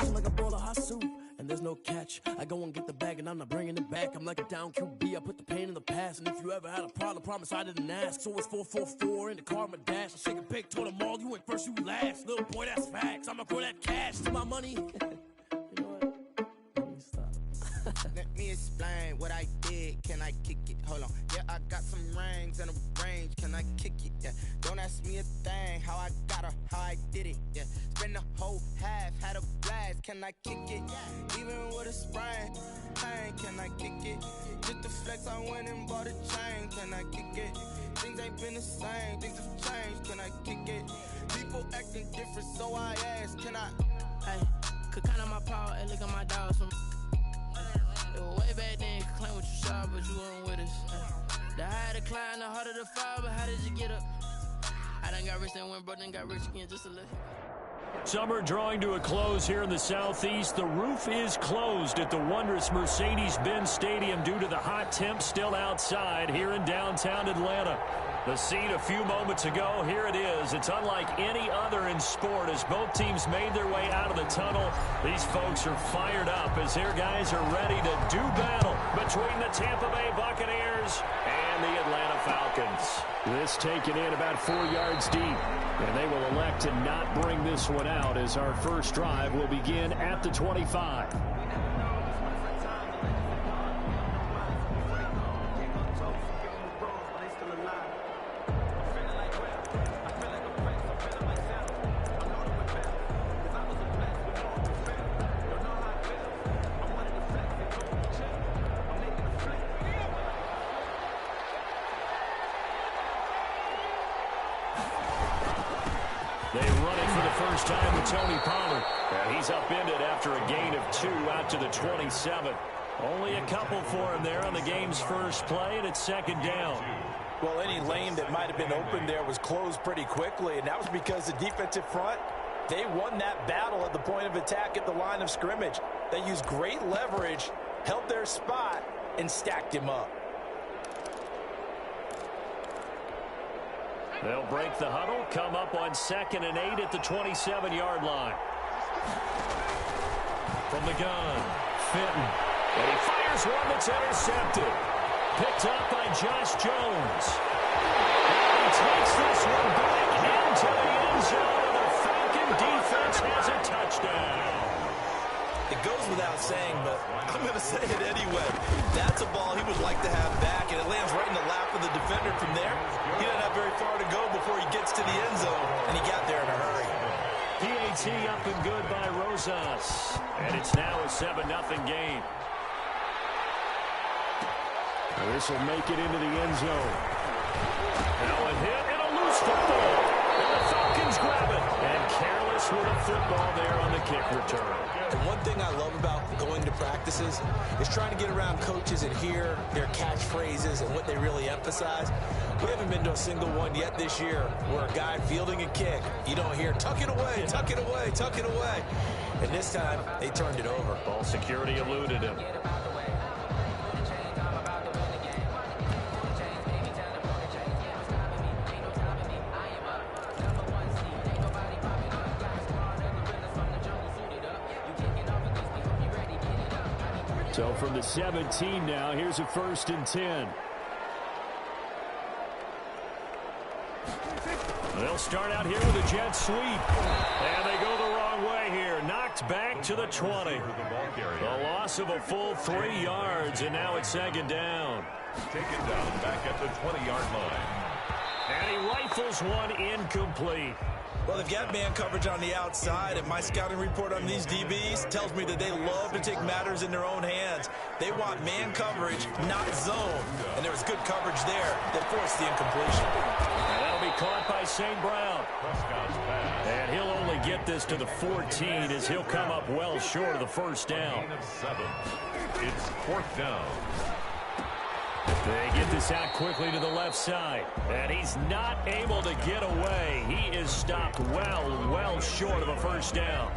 Feel like a bowl of hot soup, and there's no catch. I go and get the bag, and I'm not bringing it back. I'm like a down QB, I put the pain in the past. And if you ever had a problem, promise I didn't ask. So it's 444 in the car, my dash. I shake a big, told them all, you went first, you last. Little boy, that's facts. I'ma throw that cash to my money. You know what? Let me stop. Let me explain what I did. Can I kick it? Hold on. Yeah, I got some rings and a range. Can I kick it? Yeah. Don't ask me a thing. How I got her, how I did it. Yeah. Spend the whole half, had a blast. Can I kick it? Even with a sprain. Pain, can I kick it? Just the flex, I went and bought a chain. Can I kick it? Things ain't been the same. Things have changed. Can I kick it? People acting different, so I ask. Can I? Hey, could count on my power and look at my dogs from. It was way back then, you could claim what you saw, but you weren't with us. The higher the climb, the harder the fall, but how did you get up? I done got rich, then went broke, then got rich again, just a little. Summer drawing to a close here in the southeast. The roof is closed at the wondrous Mercedes-Benz Stadium due to the hot temps still outside here in downtown Atlanta. The scene a few moments ago, here it is. It's unlike any other in sport as both teams made their way out of the tunnel. These folks are fired up as their guys are ready to do battle between the Tampa Bay Buccaneers and the Atlanta Falcons. This taken in about 4 yards deep, and they will elect to not bring this one out as our first drive will begin at the 25. They run it for the first time with Tony Pollard. And he's upended after a gain of 2 out to the 27. Only a couple for him there on the game's first play, and it's second down. Well, any lane that might have been open there was closed pretty quickly, and that was because the defensive front, they won that battle at the point of attack at the line of scrimmage. They used great leverage, held their spot, and stacked him up. They'll break the huddle, come up on 2nd and 8 at the 27-yard line. From the gun, Fenton. And he fires one that's intercepted. Picked up by Josh Jones. And he takes this one back into the end zone, and the Falcon defense has a touchdown. It goes without saying, but I'm going to say it anyway. That's a ball he would like to have back, and it lands right in the lap of the defender from there. He doesn't have very far to go before he gets to the end zone, and he got there in a hurry. PAT up and good by Rosas. And it's now a 7-0 game. This will make it into the end zone. Now a hit and a loose football. And the Falcons grab it. And careless with a football there on the kick return. And one thing I love about going to practices is trying to get around coaches and hear their catchphrases and what they really emphasize. We haven't been to a single one yet this year where a guy fielding a kick, you don't hear, tuck it away, tuck it away, tuck it away. And this time, they turned it over. Ball security eluded him. So from the 17 now, here's a 1st and 10. They'll start out here with a jet sweep. And they go the wrong way here. Knocked back to the 20. The loss of a full 3 yards, and now it's 2nd down. Taken down back at the 20-yard line. And he rifles one incomplete. Well, they've got man coverage on the outside, and my scouting report on these DBs tells me that they love to take matters in their own hands. They want man coverage, not zone. And there was good coverage there that forced the incompletion. And that'll be caught by St. Brown. And he'll only get this to the 14 as he'll come up well short of the first down. It's 4th down. They get this out quickly to the left side. And he's not able to get away. He is stopped well short of a first down.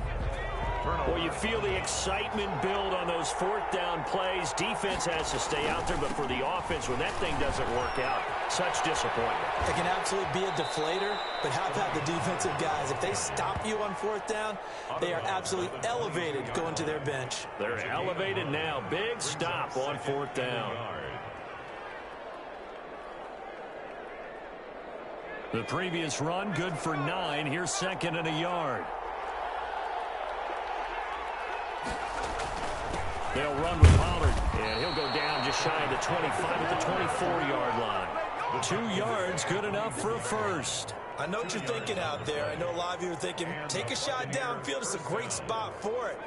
Well, you feel the excitement build on those 4th down plays. Defense has to stay out there, but for the offense, when that thing doesn't work out, Such disappointment. It can absolutely be a deflator, but how about the defensive guys? If they stop you on fourth down, they are absolutely elevated going to their bench. They're elevated now. Big stop on fourth down. The previous run, good for 9. Here's second and a yard. They'll run with Pollard, and he'll go down just shy of the 25 at the 24-yard line. 2 yards, good enough for a first. I know what you're thinking out there. I know a lot of you are thinking, take a shot downfield. It's a great spot for it.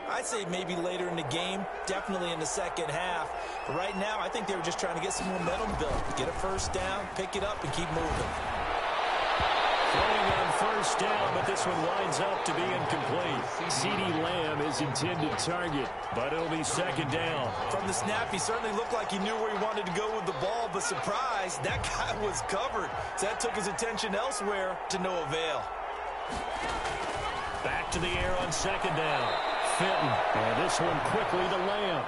I'd say maybe later in the game, definitely in the second half. But right now, I think they were just trying to get some momentum built. Get a first down, pick it up, and keep moving. Throwing on first down, but this one winds up to be incomplete. CeeDee Lamb is intended target, but it'll be second down. From the snap, he certainly looked like he knew where he wanted to go with the ball, but surprise, that guy was covered. So that took his attention elsewhere to no avail. Back to the air on second down. Fenton, and this one quickly to Lamb.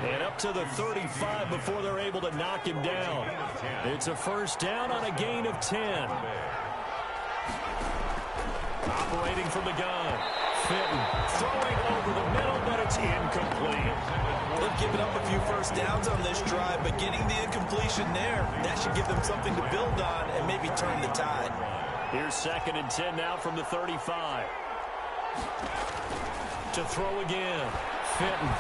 And up to the 35 before they're able to knock him down. It's a first down on a gain of 10. Operating from the gun. Fenton throwing over the middle, but it's incomplete. They've given up a few first downs on this drive, but getting the incompletion there, that should give them something to build on and maybe turn the tide. Here's second and 10 now from the 35. To throw again. Fenton.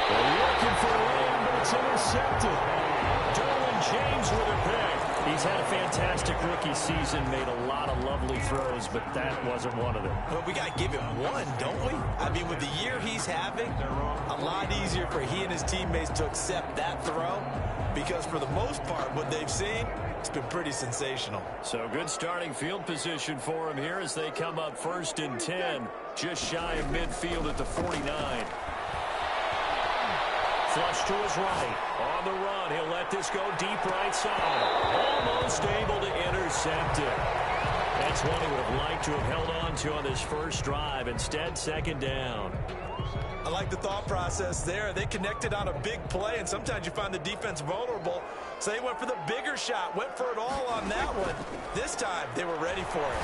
They're looking for Lamb, but it's intercepted. Derwin James with a pick. He's had a fantastic rookie season, made a lot of lovely throws, but that wasn't one of them. Well, we got to give him one, don't we? I mean, with the year he's having, a lot easier for he and his teammates to accept that throw, because for the most part, what they've seen, it's been pretty sensational. So good starting field position for him here as they come up first and 10, just shy of midfield at the 49. Flush to his right. On the run, he'll let this go deep right side. Almost able to intercept it. That's one he would have liked to have held on to on this first drive. Instead, second down. I like the thought process there. They connected on a big play, and sometimes you find the defense vulnerable. So they went for the bigger shot, went for it all on that one. This time, they were ready for it.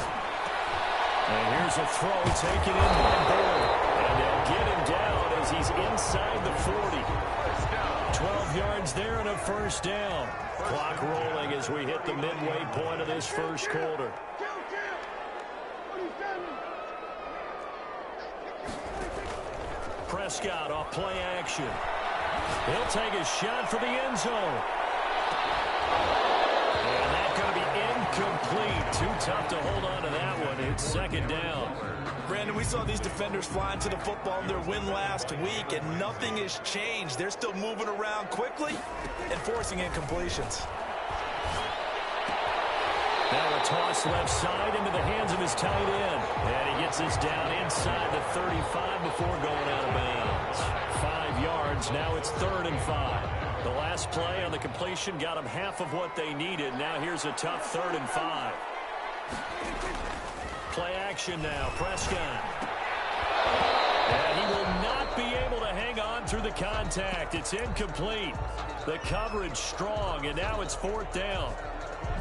And here's a throw taken in by Boyd. And they'll get him down as he's inside the 40. 12 yards there and a first down. Clock rolling as we hit the midway point of this first quarter. Prescott off play action. He'll take a shot for the end zone. And that's going to be incomplete. Too tough to hold on to that one. It's second down. Brandon, we saw these defenders flying to the football in their win last week, and nothing has changed. They're still moving around quickly and forcing incompletions. Now a toss left side into the hands of his tight end. And he gets this down inside the 35 before going out of bounds. 5 yards. Now it's 3rd and 5. The last play on the completion got them half of what they needed. Now here's a tough 3rd and 5. Play action now. Prescott. And he will not be able to hang on through the contact. It's incomplete. The coverage strong, and now it's 4th down.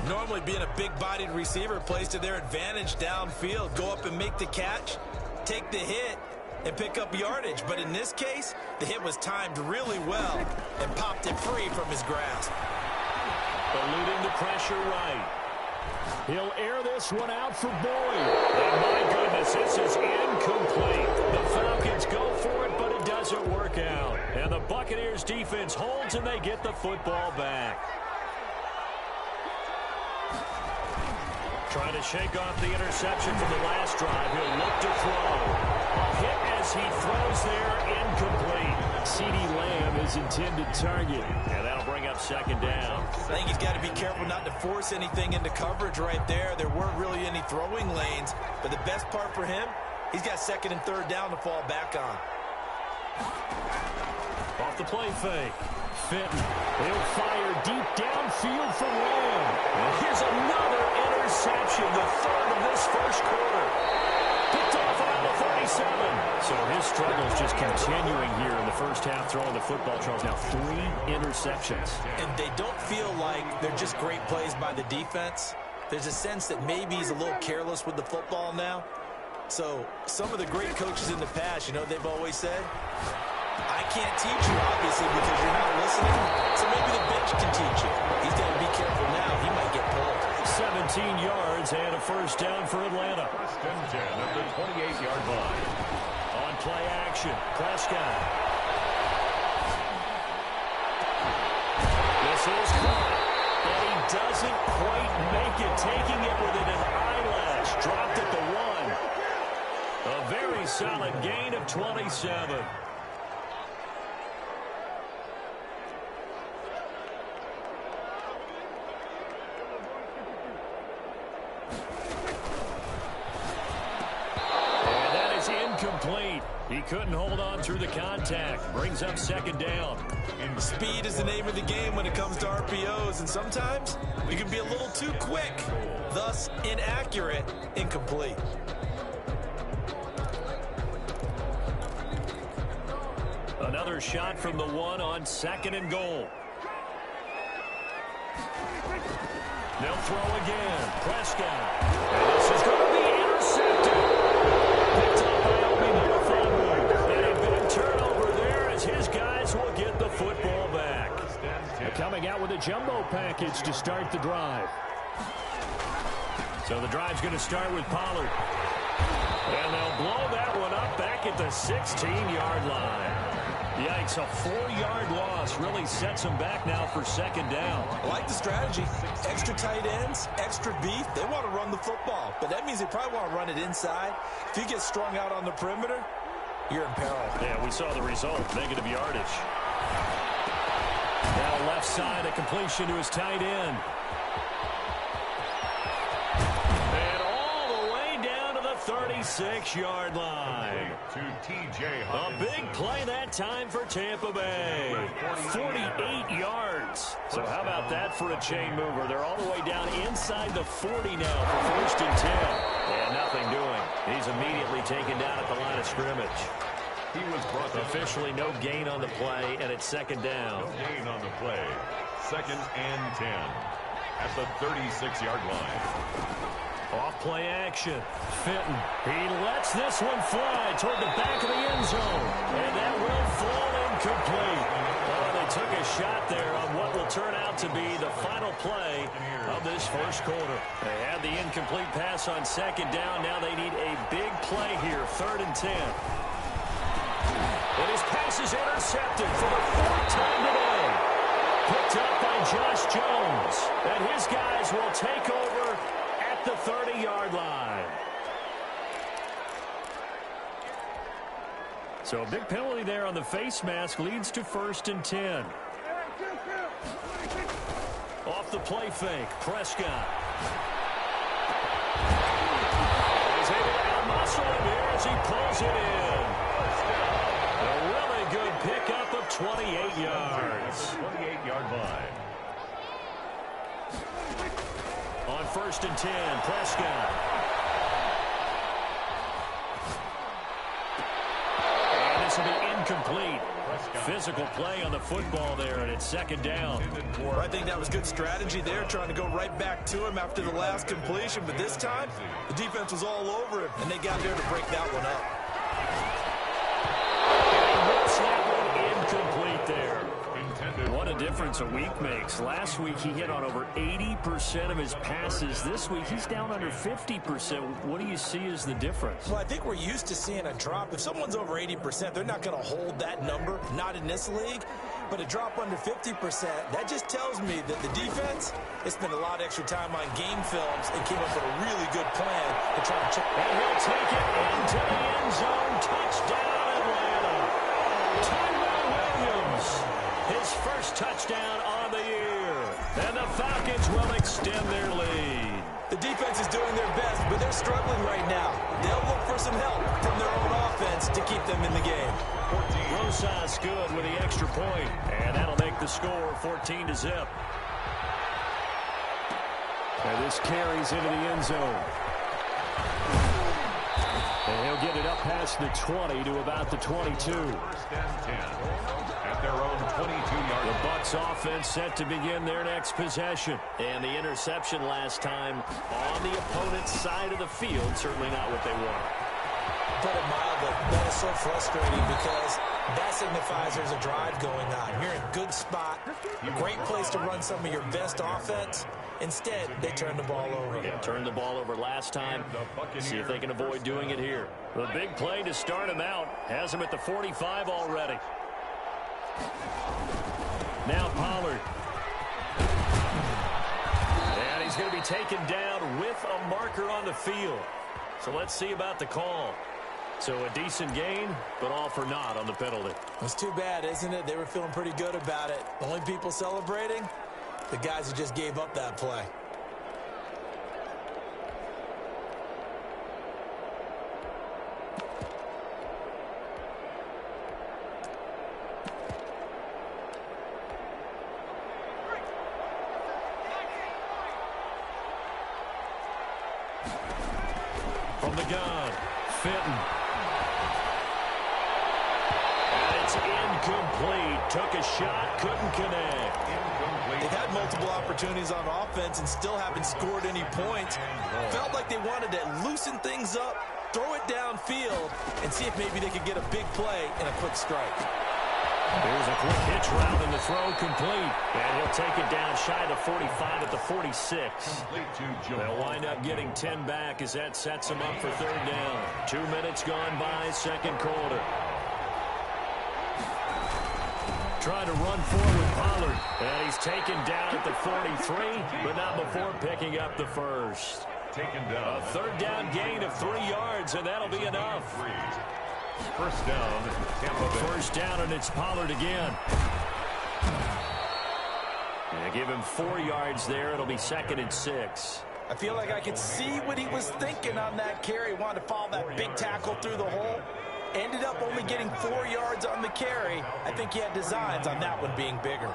Normally being a big-bodied receiver plays to their advantage downfield. Go up and make the catch, take the hit, and pick up yardage. But in this case, the hit was timed really well and popped it free from his grasp. Eluding the pressure right. He'll air this one out for Boyd. And my goodness, this is incomplete. The Falcons go for it, but it doesn't work out. And the Buccaneers defense holds, and they get the football back. Trying to shake off the interception from the last drive. He'll look to throw. A hit as he throws there, incomplete. CeeDee Lamb is intended target, and that'll bring up second down. I think he's got to be careful not to force anything into coverage right there. There weren't really any throwing lanes, but the best part for him, he's got 2nd and 3rd down to fall back on. Off the play fake. Fenton. He'll fire deep downfield for Lamb. And here's another interception, the 3rd of this first quarter. Picked off around the 37. So his His struggles just continuing here in the first half, throwing the football. Charles, now 3 interceptions. And they don't feel like they're just great plays by the defense. There's a sense that maybe he's a little careless with the football now. So some of the great coaches in the past, you know, they've always said, I can't teach you, obviously, because you're not listening. So maybe the bench can teach you. He's got to be careful now. He might get pulled. 17 yards and a first down for Atlanta. First and 10 at the 28-yard line. On play action, Prescott. This is caught, and he doesn't quite make it, taking it within an eyelash. Dropped at the 1. A very solid gain of 27. Incomplete. He couldn't hold on through the contact. Brings up second down. Speed is the name of the game when it comes to RPOs, and sometimes you can be a little too quick, thus inaccurate, incomplete. Another shot from the 1 on 2nd and goal. They'll throw again. Prescott. And this is going to be intercepted. Picked up by Obi. And a big turnover there as his guys will get the football back. They're coming out with a jumbo package to start the drive. So the drive's going to start with Pollard. And they'll blow that one up back at the 16-yard line. Yikes, a 4-yard loss really sets them back now for second down. I like the strategy. Extra tight ends, extra beef. They want to run the football, but that means they probably want to run it inside. If you get strung out on the perimeter, you're in peril. Yeah, we saw the result, negative yardage. Now left side, a completion to his tight end. And all the way down to the 36-yard line. To TJ A big play that time for Tampa Bay. 48 yards. So how about that for a chain mover? They're all the way down inside the 40 now for first and 10. And nothing doing. He's immediately taken down at the line of scrimmage. He was brought to Officially no gain on the play, and it's second down. no gain on the play. 2nd and 10 at the 36-yard line. Off play action. Fenton. He lets this one fly toward the back of the end zone. And that will fall incomplete. Oh, they took a shot there on what will turn out to be the final play of this first quarter. They had the incomplete pass on second down. Now they need a big play here. 3rd and 10. And his pass is intercepted for the 4th time today. Picked up by Josh Jones. And his guys will take over at the 30-yard line. So a big penalty there on the face mask leads to 1st and 10. Off the play fake, Prescott. He's able to out-muscle him here as he pulls it in. A really good pickup of 28 yards. 28-yard line. On 1st and 10, Prescott. And this will be incomplete. Physical play on the football there, and it's second down. I think that was good strategy there, trying to go right back to him after the last completion. But this time, the defense was all over him, and they got there to break that one up. That one incomplete there. What a difference a week makes. Last week he hit on over 80% of his passes. This week he's down under 50%. What do you see as the difference? Well, I think we're used to seeing a drop. If someone's over 80%, they're not going to hold that number, not in this league. But a drop under 50%, that just tells me that the defense has spent a lot of extra time on game films and came up with a really good plan to try and check. And he'll take it into the end zone. Touchdown, Atlanta. Tyrell Williams, his first touchdown on the year. And the Falcons will extend their lead. The defense is doing their best, but they're struggling right now. They'll look for some help from their own offense to keep them in the game. Rosas good with the extra point, and that'll make the score 14-0. And this carries into the end zone. And he'll get it up past the 20 to about the 22. First and 10 at their own 22-yard line. The Bucs offense set to begin their next possession. And the interception last time on the opponent's side of the field, certainly not what they want. Put it mildly, that is so frustrating because that signifies there's a drive going on. You're in a good spot, great place to run some of your best offense. Instead, they turn the ball over. Yeah, turned the ball over last time. See if they can avoid doing it here. The big play to start him out. Has him at the 45 already. Now Pollard. And he's going to be taken down with a marker on the field. So let's see about the call. So a decent gain, but all for naught on the penalty. It's too bad, isn't it? They were feeling pretty good about it. The only people celebrating, the guys who just gave up that play. From the gun, Fenton. It's incomplete. Took a shot, couldn't connect. They've had multiple opportunities on offense and still haven't scored any points. Felt like they wanted to loosen things up, throw it downfield, and see if maybe they could get a big play and a quick strike. Here's a quick hitch route and the throw complete. And he'll take it down shy of the 45 at the 46. They'll wind up getting 10 back as that sets them up for third down. 2 minutes gone by, second quarter. Trying to run forward, Pollard. And he's taken down at the 43, but not before picking up the first. Taken down. A third down gain of 3 yards, and that'll be enough. First down, Tampa Bay. First down, and it's Pollard again. And give him 4 yards there. It'll be 2nd and 6. I feel like I could see what he was thinking on that carry. Wanted to follow that big tackle through the hole. Ended up only getting 4 yards on the carry. I think he had designs on that one being bigger.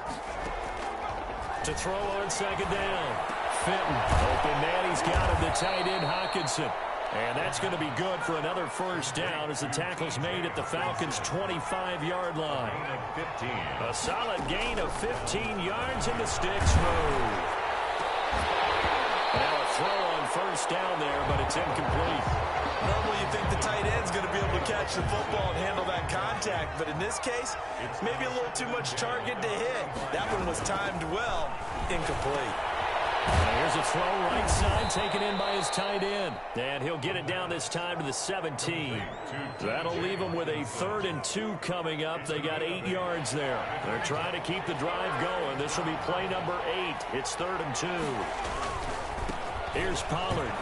To throw on second down. Fenton. Open man, he's got him. The tight end, Hockenson. And that's going to be good for another first down as the tackle's made at the Falcons' 25-yard line. A solid gain of 15 yards and the sticks move. Now a throw on first down there, but it's incomplete. Normally you think the tight end's going to be able to catch the football and handle that contact, but in this case, maybe a little too much target to hit. That one was timed well, incomplete. Here's a throw right side taken in by his tight end. And he'll get it down this time to the 17. That'll leave him with a 3rd and 2 coming up. They got 8 yards there. They're trying to keep the drive going. This will be play number 8. It's 3rd and 2. Here's Pollard.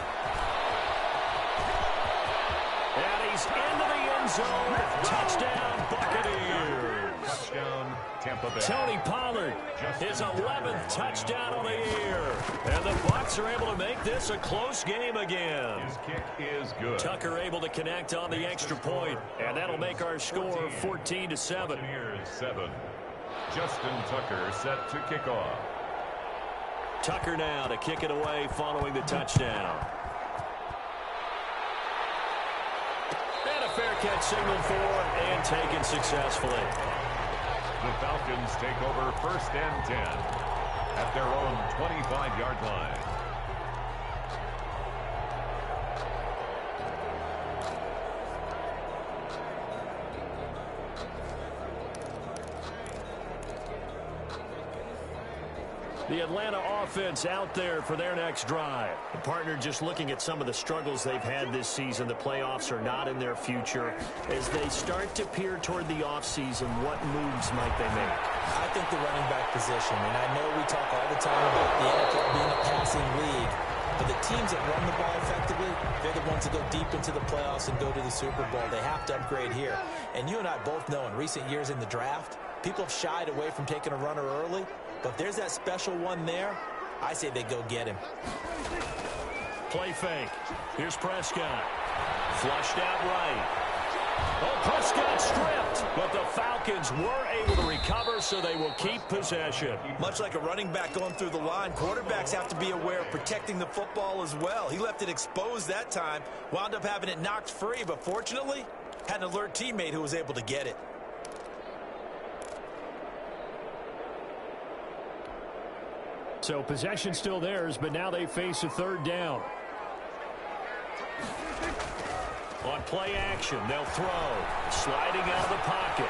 And he's into the end zone. Touchdown, Buccaneers. Touchdown, Tampa Bay. Tony Pollard, his 11th touchdown of the year. And the Bucs are able to make this a close game again. His kick is good. Tucker able to connect on the extra point, and that'll make our score 14-7. 7. Justin Tucker set to kick off. Tucker now to kick it away following the touchdown. And a fair catch signaled for and taken successfully. The Falcons take over 1st and 10 at their own 25-yard line. The Atlanta offense out there for their next drive. The partner just looking at some of the struggles they've had this season. The playoffs are not in their future. As they start to peer toward the offseason, what moves might they make? I think the running back position, and I know we talk all the time about the NFL being a passing league, but the teams that run the ball effectively, they're the ones that go deep into the playoffs and go to the Super Bowl. They have to upgrade here. And you and I both know in recent years in the draft, people have shied away from taking a runner early. But if there's that special one there, I say they go get him. Play fake. Here's Prescott. Flushed out right. Oh, Prescott stripped. But the Falcons were able to recover, so they will keep possession. Much like a running back going through the line, quarterbacks have to be aware of protecting the football as well. He left it exposed that time, wound up having it knocked free, but fortunately, had an alert teammate who was able to get it. So possession still theirs, but now they face a third down. On play action, they'll throw. Sliding out of the pocket.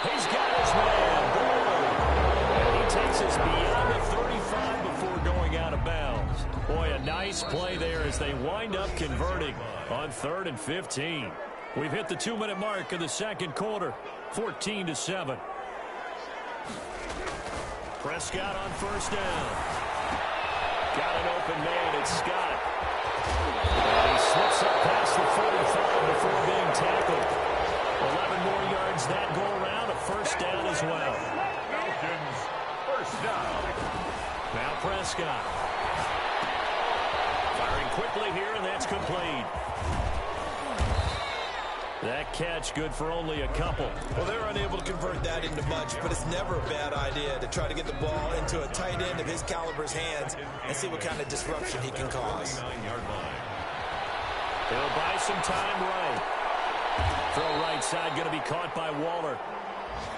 He's got his man. Boy. And he takes us beyond the 35 before going out of bounds. Boy, a nice play there as they wind up converting on 3rd and 15. We've hit the 2-minute mark of the second quarter. 14-7. Prescott on first down. Got an open man. It's Scott. And he slips up past the 45 before being tackled. 11 more yards that go around. A first down as well. Falcons, first down. Now Prescott. Firing quickly here, and that's complete. That catch good for only a couple. Well, they're unable to convert that into much, but it's never a bad idea to try to get the ball into a tight end of his caliber's hands and see what kind of disruption he can cause. He'll buy some time right. Throw right side going to be caught by Waller.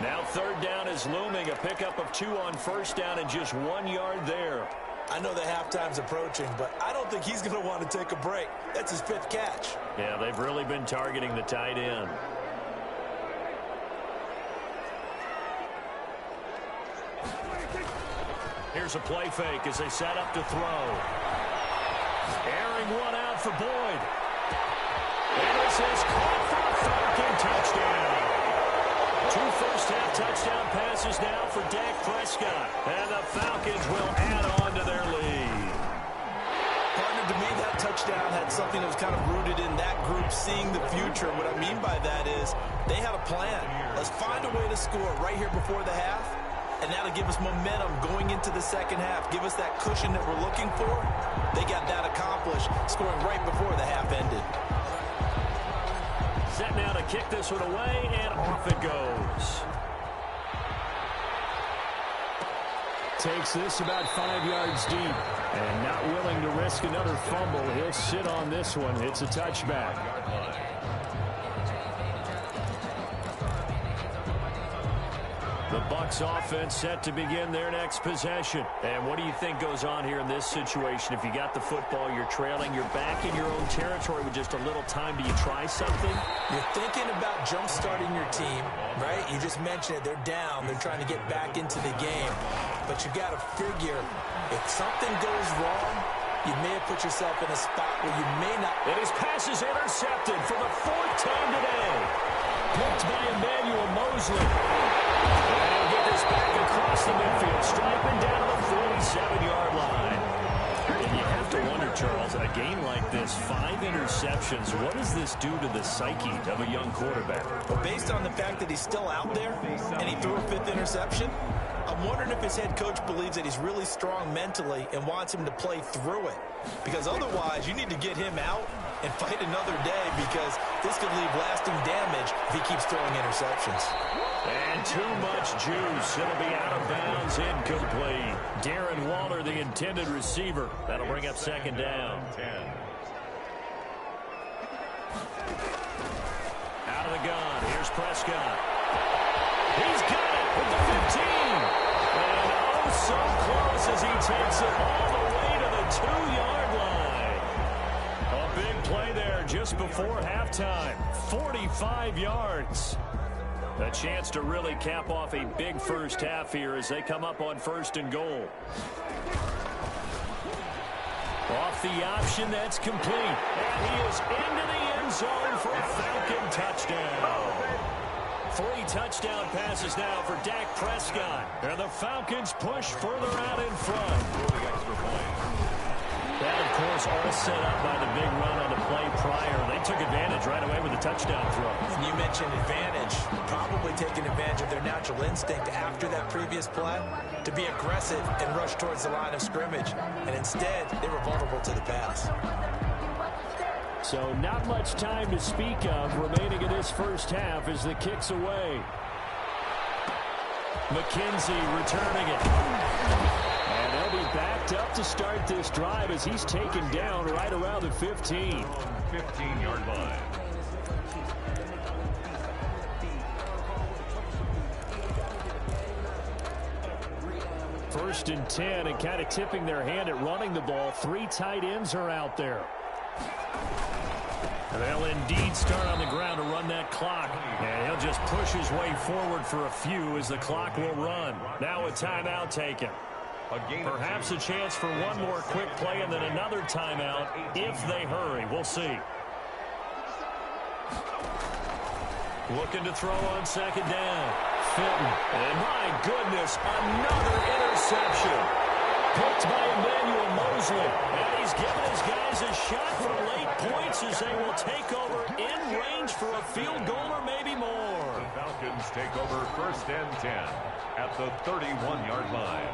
Now third down is looming. A pickup of 2 on first down and just 1 yard there. I know the halftime's approaching, but I don't think he's going to want to take a break. That's his 5th catch. Yeah, they've really been targeting the tight end. Here's a play fake as they set up to throw. Airing one out for Boyd. And this is caught for a Falcon touchdown. 2 first-half touchdown passes now for Dak Prescott. And the Falcons will add on to their lead. Partner, to me, that touchdown had something that was kind of rooted in that group seeing the future. What I mean by that is they had a plan. Let's find a way to score right here before the half, and that'll give us momentum going into the second half. Give us that cushion that we're looking for. They got that accomplished, scoring right before the half ended. Set now to kick this one away, and off it goes. Takes this about 5 yards deep. And not willing to risk another fumble. He'll sit on this one. It's a touchback. The Bucs offense set to begin their next possession. And what do you think goes on here in this situation? If you got the football, you're trailing, you're back in your own territory with just a little time. Do you try something? You're thinking about jump-starting your team, right? You just mentioned it. They're down. They're trying to get back into the game. But you got to figure, if something goes wrong, you may have put yourself in a spot where you may not. And his pass is intercepted for the 4th time today. Picked by Emmanuel Mosley. And he'll get this back across the midfield, striping down to the 47-yard line. And you have to wonder, Charles, in a game like this, 5 interceptions, what does this do to the psyche of a young quarterback? Well, based on the fact that he's still out there and he threw a 5th interception, I'm wondering if his head coach believes that he's really strong mentally and wants him to play through it. Because otherwise, you need to get him out and fight another day, because this could leave lasting damage if he keeps throwing interceptions. And too much juice. It'll be out of bounds, incomplete. Darren Waller, the intended receiver. That'll bring up second down. Out of the gun. Here's Prescott. He's got it with the 15. And oh, so close as he takes it all the way to the 2-yard line. A big play there just before halftime. 45 yards. A chance to really cap off a big first half here as they come up on 1st and goal. Off the option, that's complete. And he is into the end zone for a Falcon touchdown. 3 touchdown passes now for Dak Prescott. And the Falcons push further out in front. That, of course, all set up by the big run on the play prior. They took advantage right away with the touchdown throw. And you mentioned advantage. Probably taking advantage of their natural instinct after that previous play to be aggressive and rush towards the line of scrimmage. And instead, they were vulnerable to the pass. So not much time to speak of remaining in this first half as the kick's away. McKenzie returning it. And they'll be backed up to start this drive as he's taken down right around the 15. 15-yard line. First and 10, and kind of tipping their hand at running the ball. 3 tight ends are out there. And they'll indeed start on the ground to run that clock. And he'll just push his way forward for a few as the clock will run. Now a timeout taken. Perhaps a chance for one more quick play and then another timeout if they hurry. We'll see. Looking to throw on second down. Fitton. And my goodness, another interception. Picked by Emmanuel Mosley. And he's given his guys a shot for late points as they will take over in range for a field goal or maybe more. The Falcons take over first and 10 at the 31-yard line.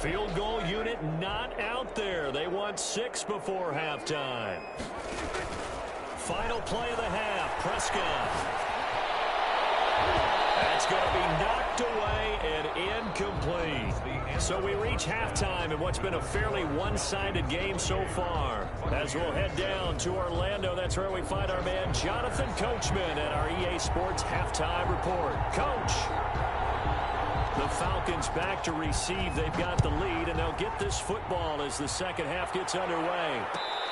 Field goal unit not out there. They want 6 before halftime. Final play of the half. Prescott. That's going to be knocked away and incomplete. So we reach halftime in what's been a fairly one-sided game so far. As we'll head down to Orlando, that's where we find our man Jonathan Coachman at our EA Sports Halftime Report. Coach. The Falcons back to receive. They've got the lead, and they'll get this football as the second half gets underway.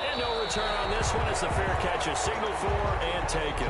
And no return on this one as the fair catch is signaled for and taken.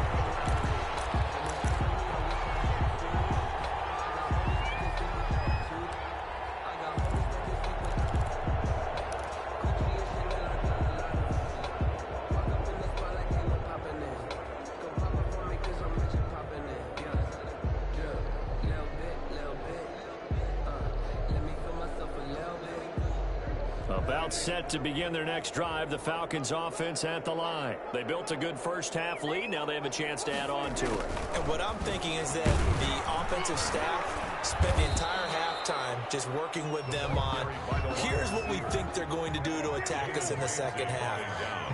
About set to begin their next drive, the Falcons offense at the line. They built a good first half lead. Now they have a chance to add on to it. And what I'm thinking is that the offensive staff spent the entire halftime just working with them on, here's what we think they're going to do to attack us in the second half.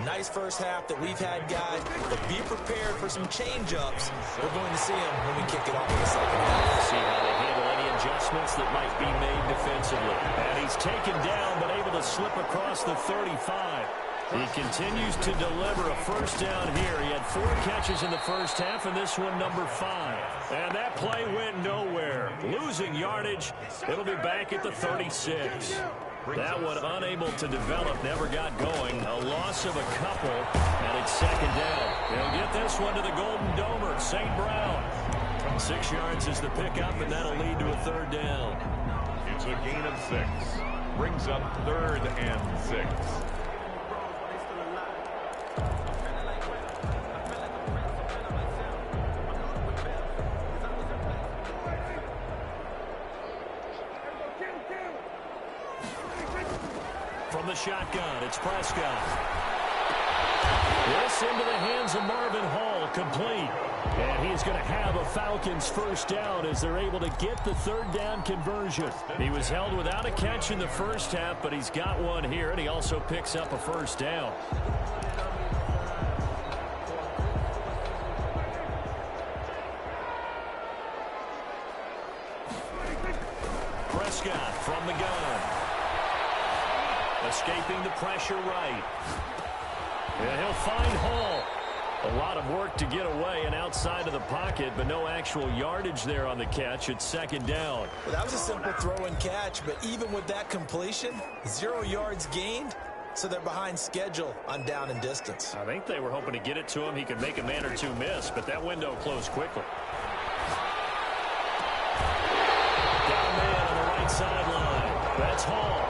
Nice first half that we've had, guys, but be prepared for some change-ups. We're going to see them when we kick it off in the second half. See how they handle any adjustments that might be made defensively. And he's taken down but able to slip across the 35. He continues to deliver a first down here. He had 4 catches in the first half, and this one number 5. And that play went nowhere. Losing yardage. It'll be back at the 36. That one unable to develop, never got going. A loss of a couple, and it's second down. They'll get this one to the Golden Domer, St. Brown. 6 yards is the pickup, and that'll lead to a third down. It's a gain of 6. Brings up 3rd and 6. From the shotgun, it's Prescott. This into the hands of Marvin Hall, complete. And he's going to have a Falcons first down as they're able to get the third down conversion. He was held without a catch in the first half, but he's got one here, and he also picks up a first down. Prescott from the gun. Escaping the pressure right. And he'll find Hall. A lot of work to get away and outside of the pocket, but no actual yardage there on the catch. It's second down. Well, that was a simple throw and catch, but even with that completion, 0 yards gained, so they're behind schedule on down and distance. I think they were hoping to get it to him. He could make a man or two miss, but that window closed quickly. Got a man on the right sideline. That's Hall.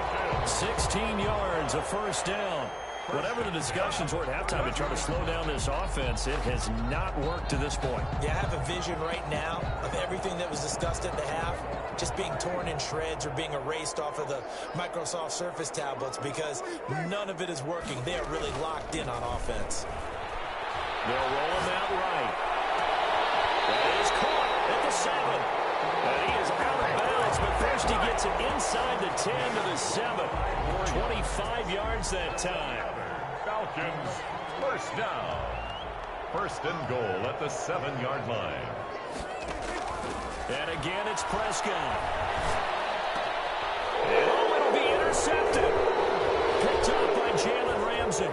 16 yards, a first down. Whatever the discussions were at halftime to try to slow down this offense, it has not worked to this point. Yeah, I have a vision right now of everything that was discussed at the half just being torn in shreds or being erased off of the Microsoft Surface tablets because none of it is working. They are really locked in on offense. They'll roll him out right. That is caught at the 7. And he is out of bounds, but first he gets it inside the 10 to the 7. 25 yards that time. Falcons, first down. First and goal at the 7-yard line. And again, it's Prescott. And it'll be intercepted. Picked up by Jalen Ramsey. And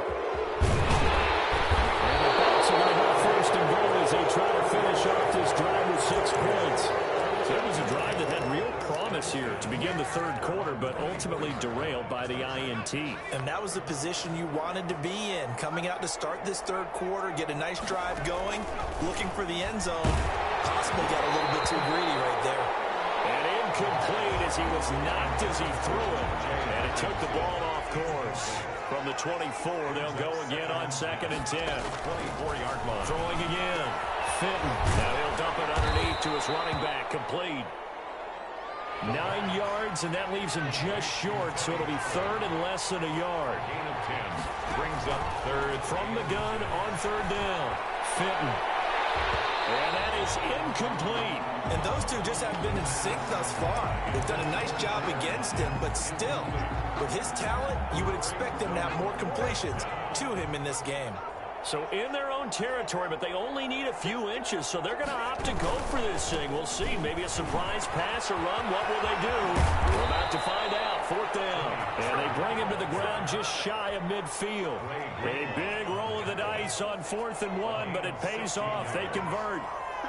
the Bucs are going to have first and goal as they try to finish off this drive with 6 points. So it was a drive that had real promise here to begin the third quarter, but ultimately derailed by the INT. And that was the position you wanted to be in. Coming out to start this third quarter, get a nice drive going, looking for the end zone. Possibly got a little bit too greedy right there. And incomplete as he was knocked as he threw it. And it took the ball off course. From the 24, they'll go again on 2nd and 10. 24-yard line. Throwing again. Fitton. Now he'll dump it underneath to his running back. Complete. 9 yards, and that leaves him just short, so it'll be third and less than a yard. Gain of 10. Brings up third. From the gun on third down. Fitton. And that is incomplete. And those two just haven't been in sync thus far. They've done a nice job against him, but still, with his talent, you would expect them to have more completions to him in this game. So in their own territory, but they only need a few inches, so they're going to opt to go for this thing. We'll see. Maybe a surprise pass or run. What will they do? We're about to find out. 4th down. And they bring him to the ground just shy of midfield. A big roll of the dice on 4th and 1, but it pays off. They convert.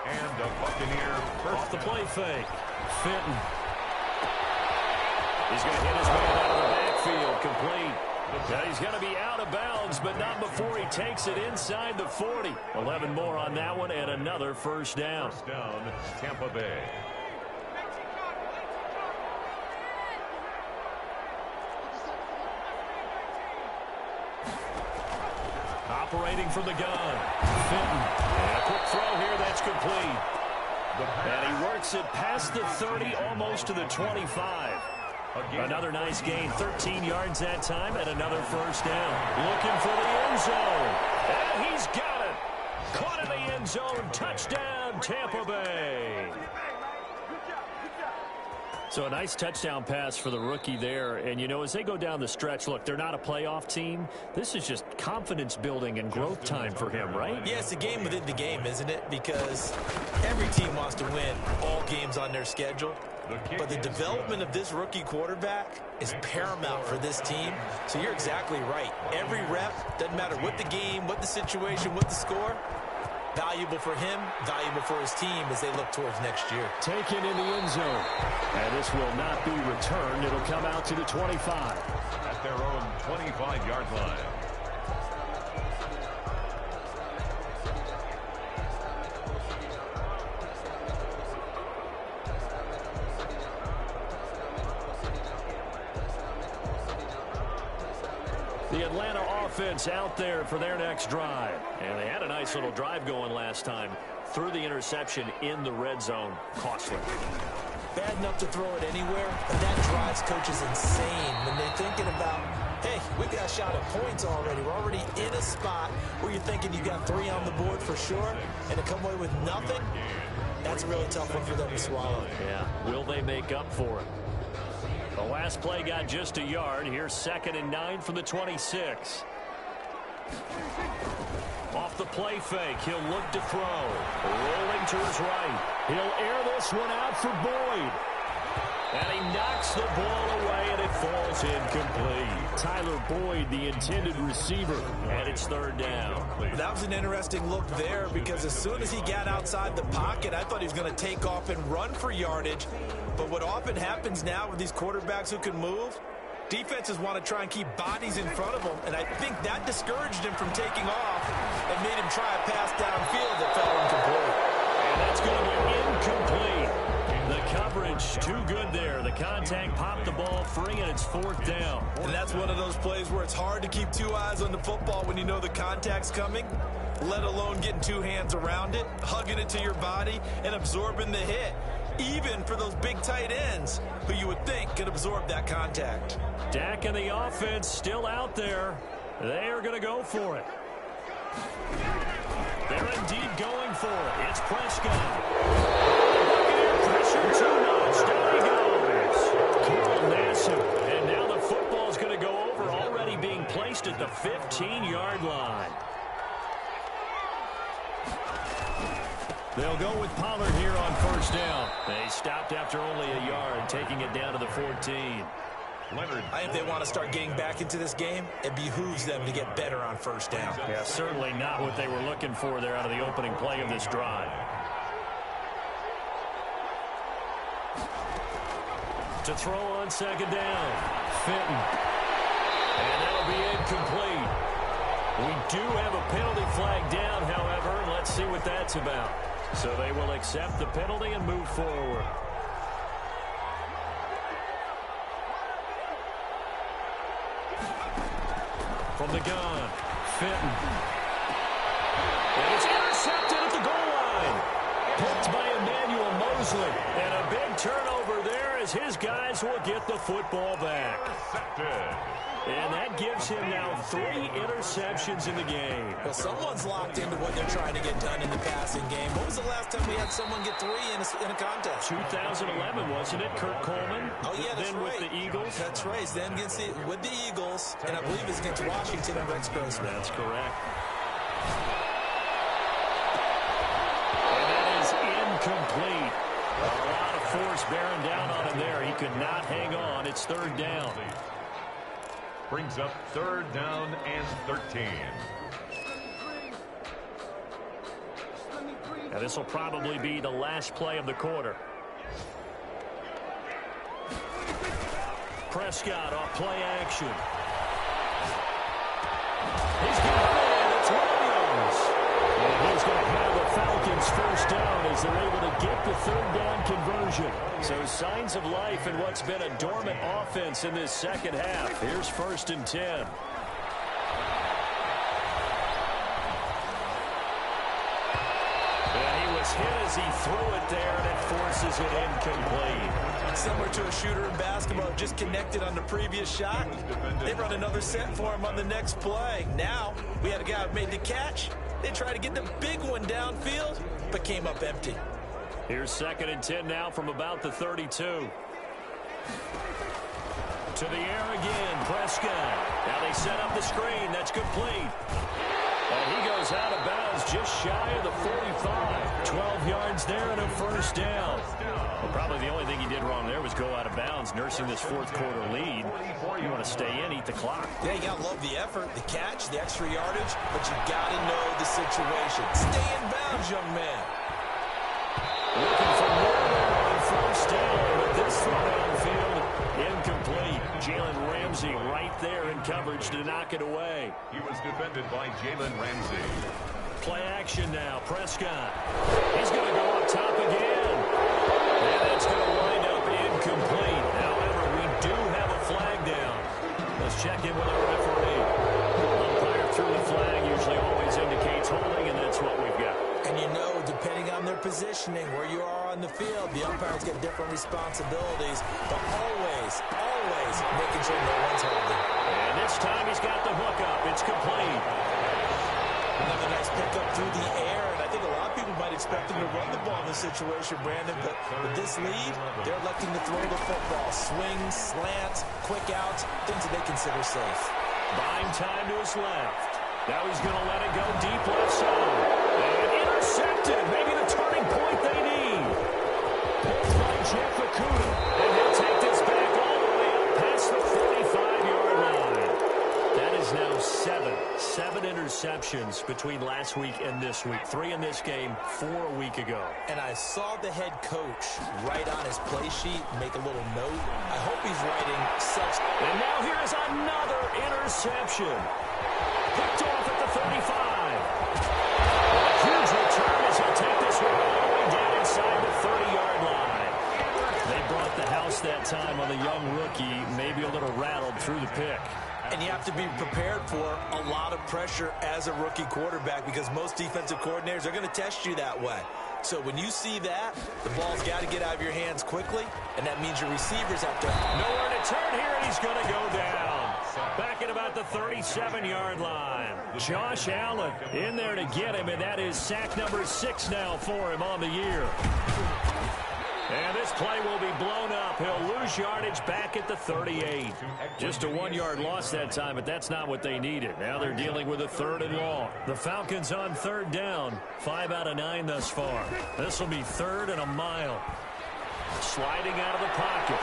And the Buccaneer Off the play fake. Fitton. He's going to hit his man out of the backfield. Complete. Now he's going to be out of bounds, but not before he takes it inside the 40. 11 more on that one, and another first down. First down, Tampa Bay. Operating from the gun. Fitton. And a quick throw here, that's complete. And he works it past the 30, almost to the 25. Another nice gain, 13 yards that time, and another first down. Looking for the end zone. And he's got it. Caught in the end zone. Touchdown, Tampa Bay. So a nice touchdown pass for the rookie there. And, you know, as they go down the stretch, look, they're not a playoff team. This is just confidence building and growth time for him, right? Yeah, it's a game within the game, isn't it? Because every team wants to win all games on their schedule. But the development of this rookie quarterback is paramount for this team. So you're exactly right. Every rep, doesn't matter what the game, what the situation, what the score, valuable for him, valuable for his team as they look towards next year. Taken in the end zone. And this will not be returned. It'll come out to the 25. At their own 25-yard line. The Atlanta offense out there for their next drive. And they had a nice little drive going last time. Threw the interception in the red zone. Costly. Bad enough to throw it anywhere, but that drives coaches insane when they're thinking about, hey, we got a shot at points already. We're already in a spot where you're thinking you got 3 on the board for sure, and to come away with nothing, that's a really tough one for them to swallow. Yeah, will they make up for it? The last play got just a yard. Here's 2nd and 9 from the 26. Off the play fake, he'll look to throw. Rolling to his right. He'll air this one out for Boyd. And he knocks the ball away, and it falls incomplete. Tyler Boyd, the intended receiver, and it's 3rd down. That was an interesting look there because as soon as he got outside the pocket, I thought he was going to take off and run for yardage. But what often happens now with these quarterbacks who can move, defenses want to try and keep bodies in front of them, and I think that discouraged him from taking off and made him try a pass downfield that fell incomplete. And that's going to be incomplete. The coverage too good there. The contact popped the ball free, and it's 4th down. And that's one of those plays where it's hard to keep 2 eyes on the football when you know the contact's coming, let alone getting 2 hands around it, hugging it to your body, and absorbing the hit. Even for those big tight ends who you would think could absorb that contact. Dak and the offense still out there. They are going to go for it. They're indeed going for it. It's Prescott. Pressure too much. Down he goes. Carl Nassib. And now the football's going to go over, already being placed at the 15-yard line. They'll go with Pollard here on first down. They stopped after only a yard, taking it down to the 14. I think they want to start getting back into this game. It behooves them to get better on first down. Yeah, certainly not what they were looking for there out of the opening play of this drive. To throw on second down. Fenton. And that'll be incomplete. We do have a penalty flag down, however. Let's see what that's about. So they will accept the penalty and move forward. From the gun, Fenton. And it's intercepted at the goal line. Picked by Emmanuel Mosley. And a big turnover there as his guys will get the football back. And that gives him now 3 interceptions in the game. Well, someone's locked into what they're trying to get done in the passing game. When was the last time we had someone get 3 in a contest? 2011, wasn't it? Kurt Coleman. Oh, yeah, that's then right. with the Eagles. That's right. Then with the Eagles, and I believe it's against Washington and Rex Grossman. That's correct. And that is incomplete. A lot of force bearing down on him there. He could not hang on. It's third down. Brings up third down and 13. Now this will probably be the last play of the quarter. Prescott off play action. He's got it. It's Williams. And he's going to have the Falcons first down as they're able to get the third down conversion. So signs of life in what's been a dormant offense in this second half. Here's first and 10. And he was hit as he threw it there, and it forces it incomplete. Similar to a shooter in basketball, just connected on the previous shot. They run another set for him on the next play. Now, we had a guy who made the catch. They tried to get the big one downfield, but came up empty. Here's second and 10 now from about the 32. To the air again, Prescott. Now they set up the screen. That's complete. And he goes out of bounds just shy of the 45. 12 yards there and a first down. Well, probably the only thing he did wrong there was go out of bounds, nursing this fourth quarter lead. You want to stay in, eat the clock. Yeah, you got to love the effort, the catch, the extra yardage, but you got to know the situation. Stay in bounds, young man. Looking for more on first down, but this throw downfield incomplete. Jalen Ramsey right there in coverage to knock it away. He was defended by Jalen Ramsey. Play action now. Prescott. He's going to go up top again. And that's going to wind up incomplete. However, we do have a flag down. Let's check in with our referee. Umpire through the flag usually always indicates holding, and that's what we've got. And you know, depending on their positioning, where you are on the field, the umpires get different responsibilities, but always making sure no one's holding. And this time he's got the hook up. It's complete. Another nice pickup through the air, and I think a lot of people might expect him to run the ball in this situation, Brandon, but with this lead, they're electing to throw the football. Swings, slants, quick outs, things that they consider safe. Buying time to his left. Now he's going to let it go deep left side. And intercepted. Maybe the turning point they need. Picked by Jco1999. And he'll take this back all the way up past the 45-yard line. That is now seven interceptions between last week and this week. 3 in this game, 4 a week ago. And I saw the head coach write on his play sheet, make a little note. I hope he's writing such. And now here is another interception. Picked off at the 35. A huge return as he'll take this one all the way down inside the 30-yard line. They brought the house that time on the young rookie, maybe a little rattled through the pick. And you have to be prepared for a lot of pressure as a rookie quarterback because most defensive coordinators are going to test you that way. So when you see that, the ball's got to get out of your hands quickly, and that means your receivers have to... Nowhere to turn here, and he's going to go down. Back at about the 37-yard line. Josh Allen in there to get him, and that is sack number 6 now for him on the year. And this play will be blown up. He'll lose yardage back at the 38. Just a 1-yard loss that time, but that's not what they needed. Now they're dealing with a 3rd and long. The Falcons on 3rd down. 5 out of 9 thus far. This will be 3rd and a mile. Sliding out of the pocket.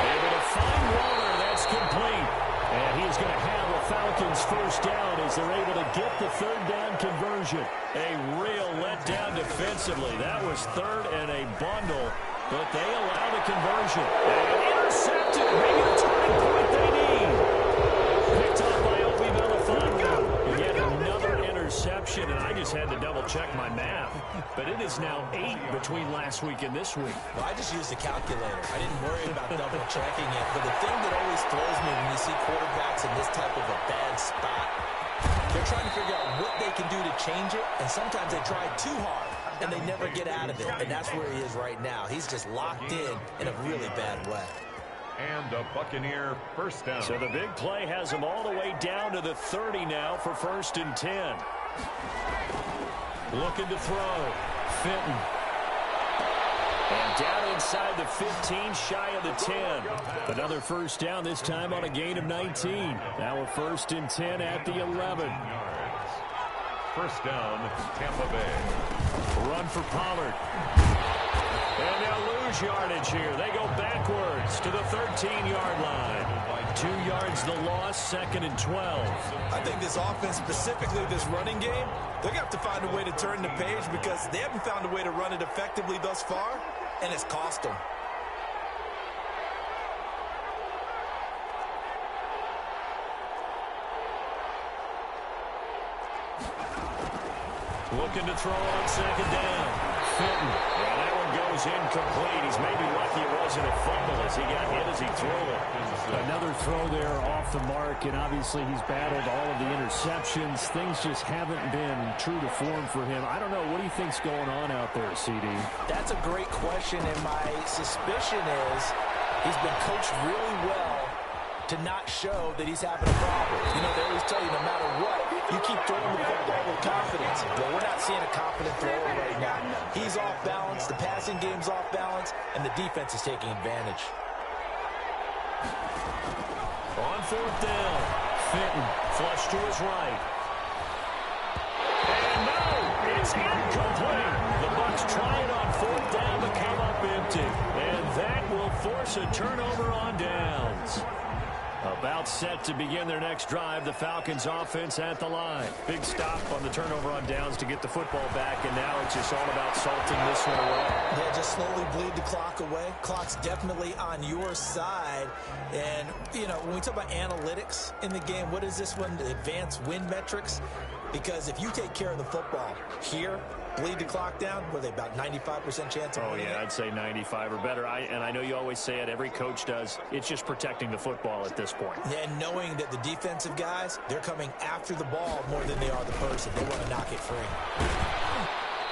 Able to find Waller. That's complete. And he's going to have a Falcons first down as they're able to get the 3rd down conversion. A real letdown defensively. That was 3rd and a bundle, but they allow the conversion. And intercepted. Maybe the turning point they need. Picked up by Obi Melifonwu. Yet another interception, and I just had to double-check my math. But it is now 8 between last week and this week. Well, I just used a calculator. I didn't worry about double-checking it. But the thing that always throws me when you see quarterbacks in this type of a bad spot, they're trying to figure out what they can do to change it, and sometimes they try too hard, and they never get out of it. And that's where he is right now. He's just locked in a really bad way. And a Buccaneer first down. So the big play has him all the way down to the 30 now for 1st and 10. Looking to throw. Fenton. And down inside the 15, shy of the 10. Another first down, this time on a gain of 19. Now a 1st and 10 at the 11. First down, Tampa Bay. Run for Pollard. And they'll lose yardage here. They go backwards to the 13-yard line. 2 yards the loss, 2nd and 12. I think this offense, specifically this running game, they're going to have to find a way to turn the page because they haven't found a way to run it effectively thus far, and it's cost them. Looking to throw on 2nd down. Fenton. And that one goes incomplete. He's maybe lucky it wasn't a fumble as he got hit as he threw it. Another throw there off the mark, and obviously he's battled all of the interceptions. Things just haven't been true to form for him. I don't know. What do you think's going on out there, CD? That's a great question, and my suspicion is he's been coached really well to not show that he's having a problem. You know, they always tell you no matter what, you keep throwing the football with confidence. Well, we're not seeing a confident thrower right now. He's off balance, the passing game's off balance, and the defense is taking advantage. On 4th down, Fenton flush to his right. And no, it's incomplete. The Bucs try it on 4th down to come up empty. And that will force a turnover on downs. About set to begin their next drive. The Falcons offense at the line. Big stop on the turnover on downs to get the football back, and now it's just all about salting this one away. Yeah, just slowly bleed the clock away. Clock's definitely on your side. And, you know, when we talk about analytics in the game, what is this one? The advanced win metrics? Because if you take care of the football here, bleed the clock down, were they about 95% chance of winning? Oh, yeah, I'd say 95 or better. And I know you always say it, every coach does. It's just protecting the football at this point. Yeah, and knowing that the defensive guys, they're coming after the ball more than they are the person. They want to knock it free.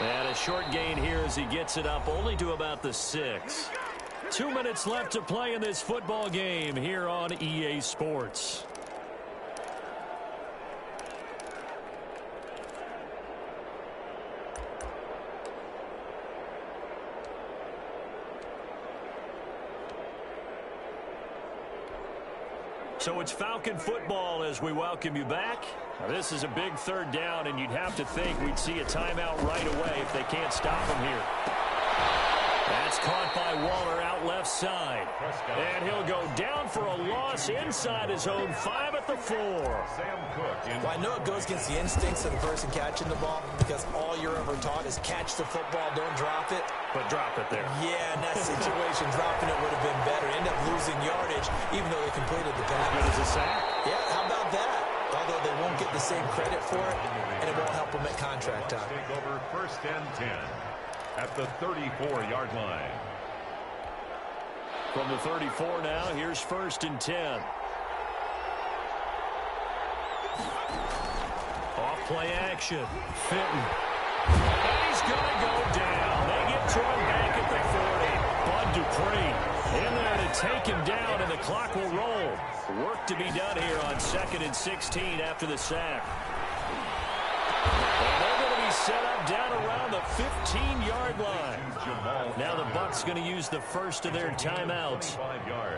And a short gain here as he gets it up only to about the 6. 2 minutes left to play in this football game here on EA Sports. So it's Falcon football as we welcome you back. Now this is a big 3rd down, and you'd have to think we'd see a timeout right away if they can't stop him here. That's caught by Waller out left side. And he'll go down for a loss inside his own 5 at the 4. Well, I know it goes against the instincts of the person catching the ball because all you're ever taught is catch the football, don't drop it. But drop it there. Yeah, in that situation, dropping it would have been better. End up losing yardage, even though they completed the pass. Good as a sack. Yeah, how about that? Although they won't get the same credit for it, and it won't help them at contract time. Take over 1st and 10 at the 34-yard line. From the 34 now, here's 1st and 10. Off play action. Fenton. And he's going to go down. They get to him back at the 40. Bud Dupree in there to take him down, and the clock will roll. Work to be done here on 2nd and 16 after the sack. And they're going to be set up down around the 15-yard line. Now the Bucs going to use the first of their timeouts,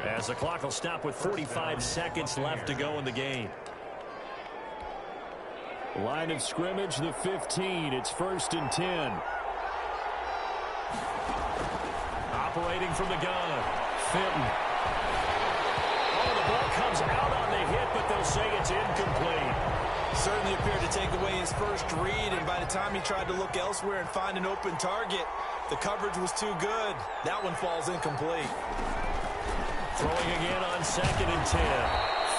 as the clock will stop with 45 seconds left to go in the game. Line of scrimmage, the 15. It's 1st and 10. Operating from the gun, Fenton. Oh, the ball comes out on the hit, but they'll say it's incomplete. Certainly appeared to take away his first read, and by the time he tried to look elsewhere and find an open target, the coverage was too good. That one falls incomplete. Throwing again on 2nd and 10.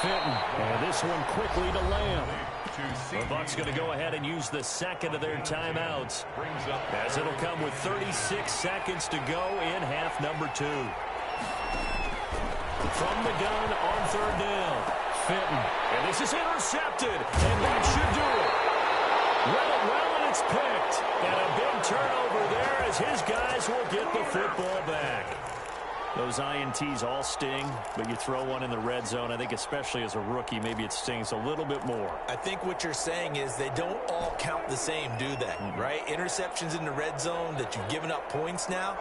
Fenton. And this one quickly to Lamb. The Bucs going to go ahead and use the second of their timeouts, as it'll come with 36 seconds to go in half number 2. From the gun on 3rd down, Fenton. And this is intercepted, and that should do it. Read it well, and it's picked. And a big turnover there as his guys will get the football back. Those INTs all sting, but you throw one in the red zone, I think especially as a rookie, maybe it stings a little bit more. I think what you're saying is they don't all count the same, do they? Right? Interceptions in the red zone that you've given up points now,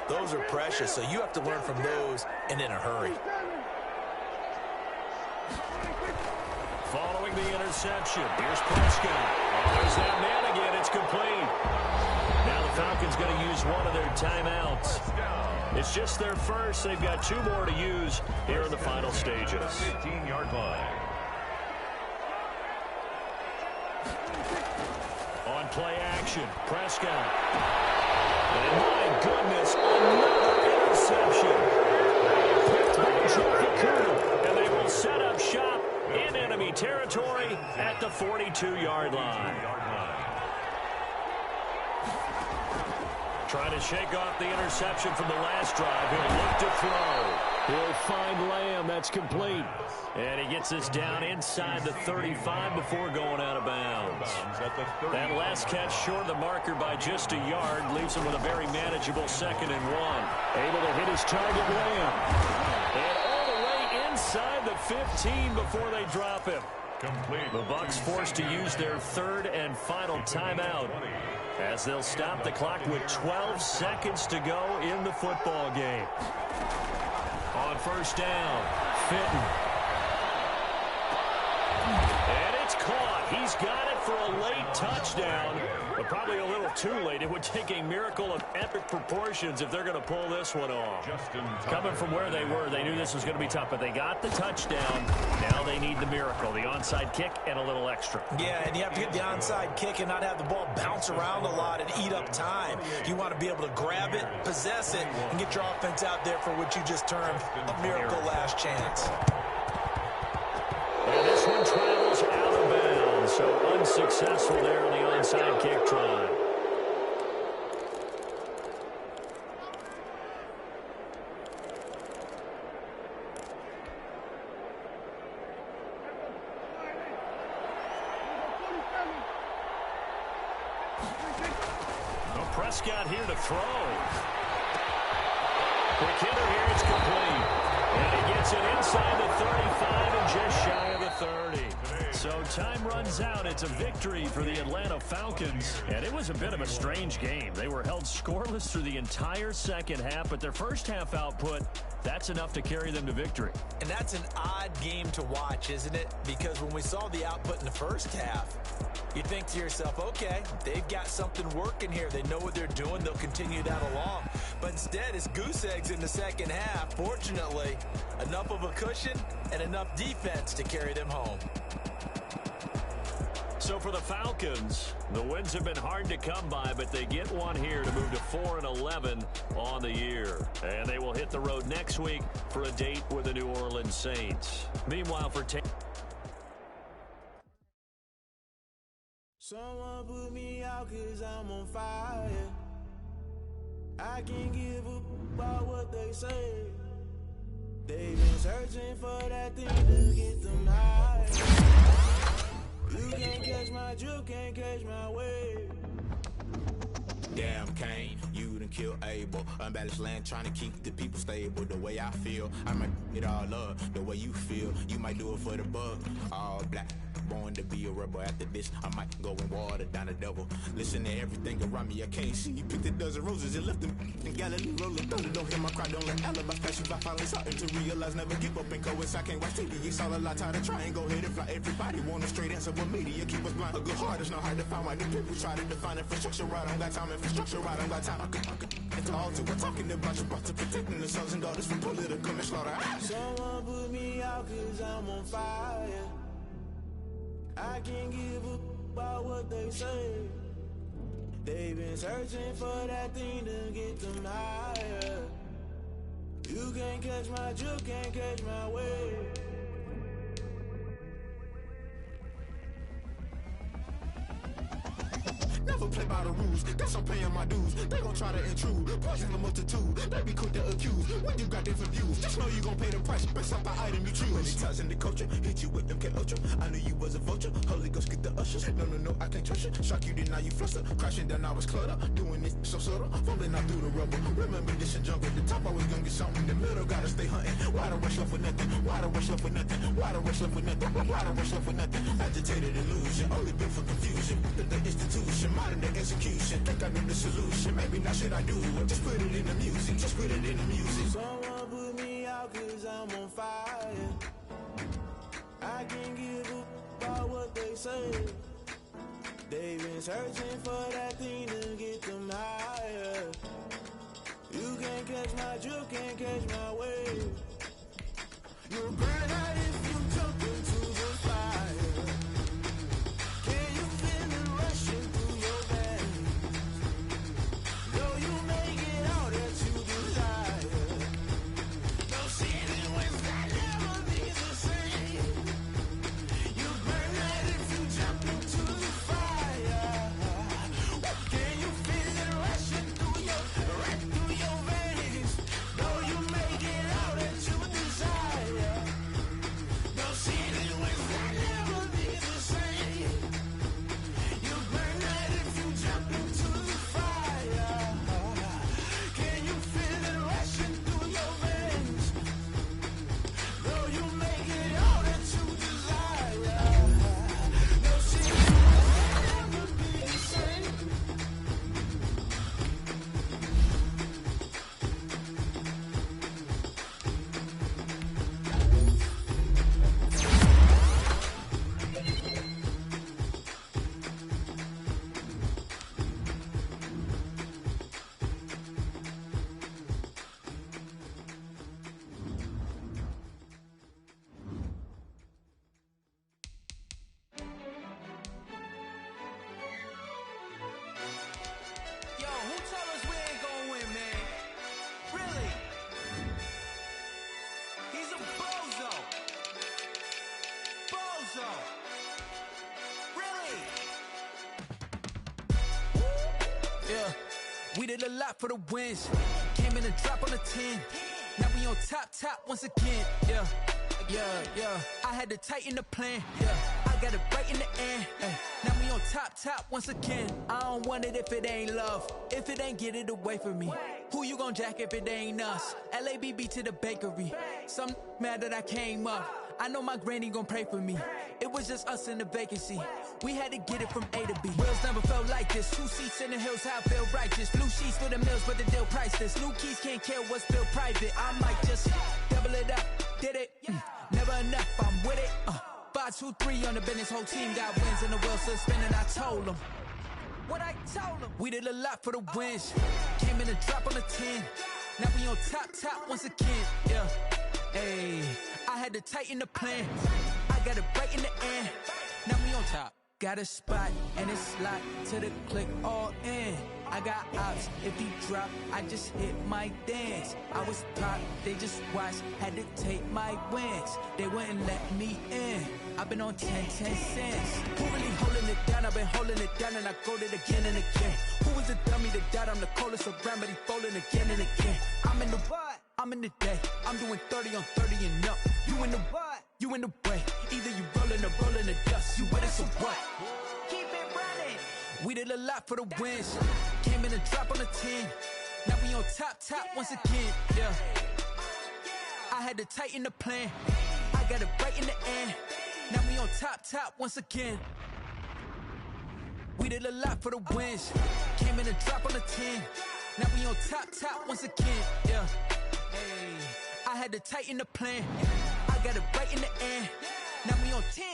those are precious, so you have to learn from those and in a hurry. Following the interception, here's Prescott. Oh, there's that man again. It's complete. Now the Falcons going to use one of their timeouts. It's just their first. They've got 2 more to use here in the final stages. 15-yard line. On play action, Prescott. And my goodness, another interception. Picked by Joe Cooter. And they will set up shop in enemy territory at the 42-yard line. Trying to shake off the interception from the last drive. He'll look to throw. He'll find Lamb. That's complete. And he gets us down inside the 35 before going out of bounds. That last catch short of the marker by just a yard leaves him with a very manageable 2nd and 1. Able to hit his target, Lamb. And all the way inside the 15 before they drop him. The Bucs forced to use their 3rd and final timeout, as they'll stop the clock with 12 seconds to go in the football game. On 1st down, Fenton. And it's caught. He's got it for a late touchdown, but probably a little too late. It would take a miracle of epic proportions if they're going to pull this one off. Coming from where they were, they knew this was going to be tough, but they got the touchdown. Now they need the miracle, the onside kick and a little extra. Yeah, and you have to get the onside kick and not have the ball bounce around a lot and eat up time. You want to be able to grab it, possess it, and get your offense out there for what you just termed a miracle last chance. And this one travels out of bounds, so unsuccessful there on the onside kick try. Well, Prescott here to throw. Quick hitter here, it's complete. And he gets it inside the 35 and just shy of the 30. So time runs out. It's a victory for the Atlanta Falcons. And it was a bit of a strange game. They were held scoreless through the entire second half, but their first half output, that's enough to carry them to victory. And that's an odd game to watch, isn't it? Because when we saw the output in the first half, you think to yourself, okay, they've got something working here. They know what they're doing. They'll continue that along. But instead, it's goose eggs in the second half. Fortunately, enough of a cushion and enough defense to carry them home. So for the Falcons, the wins have been hard to come by, but they get one here to move to 4-11 on the year. And they will hit the road next week for a date with the New Orleans Saints. Meanwhile, for someone put me out 'cause I'm on fire. I can't give up about what they say. They've been searching for that thing to get them high. You can't catch my drift, can't catch my wave. Damn, Kane, you done killed Abel. Unbalanced land, trying to keep the people stable. The way I feel, I might it all up. The way you feel, you might do it for the buck. All black, born to be a rebel. After this, I might go and water down the devil. Listen to everything around me, I can't see. Picked a dozen roses and left them in Galilee. Rolling thunder, don't hear my cry, don't let alibis pass you. I finally started to realize, never give up and coincide. I can't watch TV, it's all a lot, tired of trying, go ahead and fly. Everybody want a straight answer, but media keep us blind. A good heart is not hard to find. Why do people try to define infrastructure right? I don't got time, infrastructure right, I don't got time. I could it's all to we're talking about to protecting the sons and daughters from political manslaughter. Someone put me out cause I'm on fire. I can't give up about what they say. They've been searching for that thing to get them higher. You can't catch my juke, can't catch my wave. Never play by the rules, guess I'm paying my dues. They gon' try to intrude, poison the multitude. They be quick to accuse, when you got different views. Just know you gon' pay the price, based off the item you choose. Many times in the culture, hit you with MK Ultra. I knew you was a vulture, Holy Ghost get the ushers. No, I can't trust you. Shock you, then now you fluster. Crashing down, I was cluttered. Doing this so subtle, fumbling out through the rubble. Remember this and jungle, the top always gonna get something. In the middle, gotta stay hunting. Why the rush left with nothing? Why the rush left with nothing? Why the rush left with nothing? Why the rush left with nothing? Agitated illusion, only built for confusion. The institution, modern day execution. Think I know the solution. Maybe now should I do it? Just put it in the music. Just put it in the music. Someone put me out cause I'm on fire. I can't give up about what they say. They've been searching for that thing to get them higher. You can't catch my juke, can't catch my wave. You'll burn out if you jump into the fire. Can you feel it rushing through your veins? Though you may get all that you desire. No ceiling wins that never be the same. You burn out if you jump into the fire. Can you feel it rushing through your veins? Though you may get all that you desire. No ceiling wins that never be the same. You burn out if you jump into the fire. Can you feel it rushing through your veins? Though you may get all that you desire. No ceiling will never be the same. Yo, who told us we ain't gonna win, man? Really? He's a bozo. Bozo. Really? Yeah, we did a lot for the wins. Came in a drop on a 10. Now we on top once again. Yeah. I had to tighten the plan. Yeah, I got it right in the end. Now we on top once again. I don't want it if it ain't love. If it ain't, get it away from me. Who you gon' jack if it ain't us? LABB to the bakery. Some mad that I came up. I know my granny gon' pray for me. It was just us in the vacancy. We had to get it from A to B. Wheels never felt like this. 2 seats in the hills, how I feel righteous. Blue sheets for the mills, but the deal priceless. New keys can't care what's still private. I might just double it up. Did it? Never enough, I'm with it. 5, 2, 3 on the business. Whole team got wins and the wheels still spinning. I told them what I told them. We did a lot for the wins. Came in a drop on a 10. Now we on top once again. Yeah. Hey, I had to tighten the plan. I got it right in the end. Now we on top. Got a spot and it's locked to the click all in. I got ops, if he drop, I just hit my dance. I was top, they just watched, had to take my wins. They wouldn't let me in. I've been on 10 cents. Who really holding it down? I've been holding it down and I go it again and again. Who was the dummy that died? I'm the coldest around, but he folding again and again. I'm in the what? I'm in the day. I'm doing 30 on 30 and up. You in the what? You in the way. Either you rolling or rolling the dust. You with us or what? Keep it running. We did a lot for the wins. Came in in a drop on the 10. Now we on top once again, yeah. I had to tighten the plan. I got it right in the end. Now we on top once again. We did a lot for the wins. Came in a drop on the 10. Now we on top once again, yeah. Hey, I had to tighten the plan. I got it right in the end. Now we on 10.